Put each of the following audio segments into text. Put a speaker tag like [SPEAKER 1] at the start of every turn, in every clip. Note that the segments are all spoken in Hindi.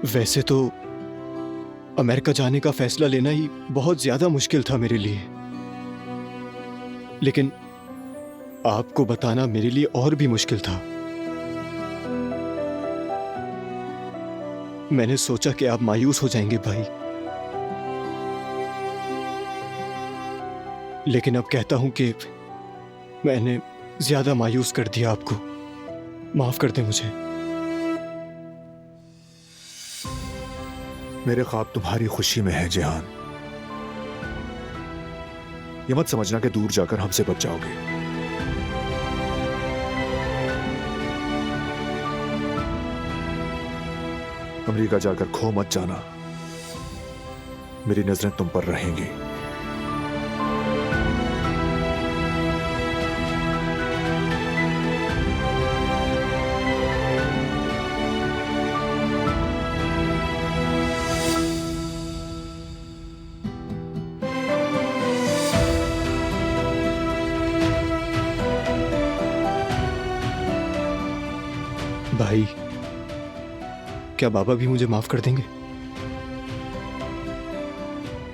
[SPEAKER 1] वैसे तो अमेरिका जाने का फैसला लेना ही बहुत ज्यादा मुश्किल था मेरे लिए, लेकिन आपको बताना मेरे लिए और भी मुश्किल था। मैंने सोचा कि आप मायूस हो जाएंगे भाई, लेकिन अब कहता हूं कि मैंने ज्यादा मायूस कर दिया आपको। माफ कर दे मुझे।
[SPEAKER 2] मेरे ख्वाब तुम्हारी खुशी में है जिहान। ये मत समझना कि दूर जाकर हमसे बच जाओगे। अमेरिका जाकर खो मत जाना, मेरी नजरें तुम पर रहेंगी।
[SPEAKER 1] भाई, क्या बाबा भी मुझे माफ कर देंगे?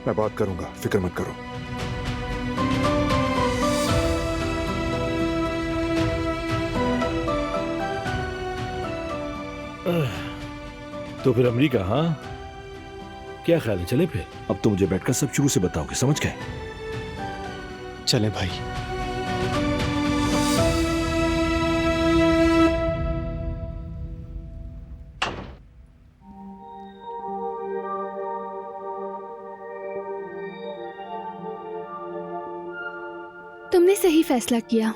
[SPEAKER 2] मैं बात करूंगा, फिक्र मत करो।
[SPEAKER 3] तो फिर अमेरिका, हाँ? क्या ख्याल है, चले फिर? अब तो मुझे बैठकर सब शुरू से बताओगे, समझ गए?
[SPEAKER 1] चलें भाई।
[SPEAKER 4] तुमने सही फैसला किया।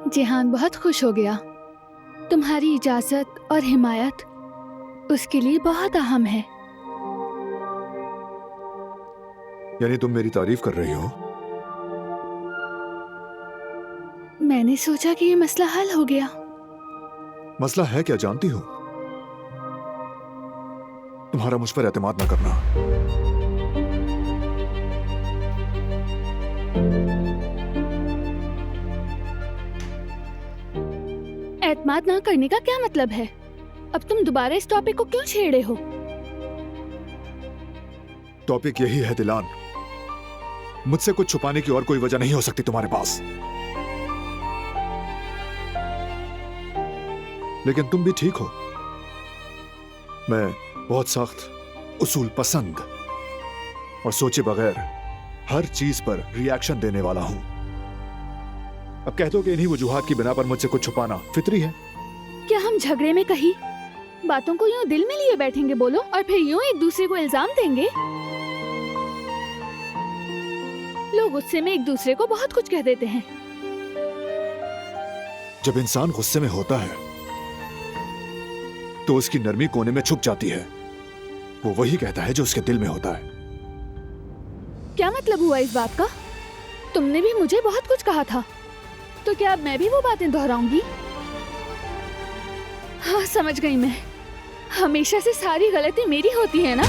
[SPEAKER 4] जिहान बहुत खुश हो गया। तुम्हारी इजाजत और हिमायत उसके लिए बहुत अहम है।
[SPEAKER 2] यानी तुम मेरी तारीफ कर रही हो?
[SPEAKER 4] मैंने सोचा कि ये मसला हल हो गया।
[SPEAKER 2] मसला है क्या जानती हो? तुम्हारा मुझ पर एतमाद ना करना।
[SPEAKER 4] एतमाद ना करने का क्या मतलब है? अब तुम दोबारा इस टॉपिक को क्यों छेड़े हो?
[SPEAKER 2] टॉपिक यही है दिलान, मुझसे कुछ छुपाने की और कोई वजह नहीं हो सकती तुम्हारे पास। लेकिन तुम भी ठीक हो। मैं बहुत सख्त, उसूल पसंद और सोचे बगैर हर चीज पर रिएक्शन देने वाला हूं। अब कह दो कि इन्हीं वजूहात की बिना पर मुझसे कुछ छुपाना फितरी है।
[SPEAKER 4] क्या हम झगड़े में कहीं बातों को यूं दिल में लिए बैठेंगे बोलो, और फिर यूं एक दूसरे को इल्जाम देंगे? लोग गुस्से में एक दूसरे को बहुत कुछ कह देते हैं।
[SPEAKER 2] जब इंसान गुस्से में होता है तो उसकी नरमी कोने में छुप जाती है। वो वही कहता है जो उसके दिल में होता है।
[SPEAKER 4] क्या मतलब हुआ इस बात का? तुमने भी मुझे बहुत कुछ कहा था, तो क्या अब मैं भी वो बातें दोहराऊंगी? हाँ, समझ गई मैं। हमेशा से सारी गलती मेरी होती है ना?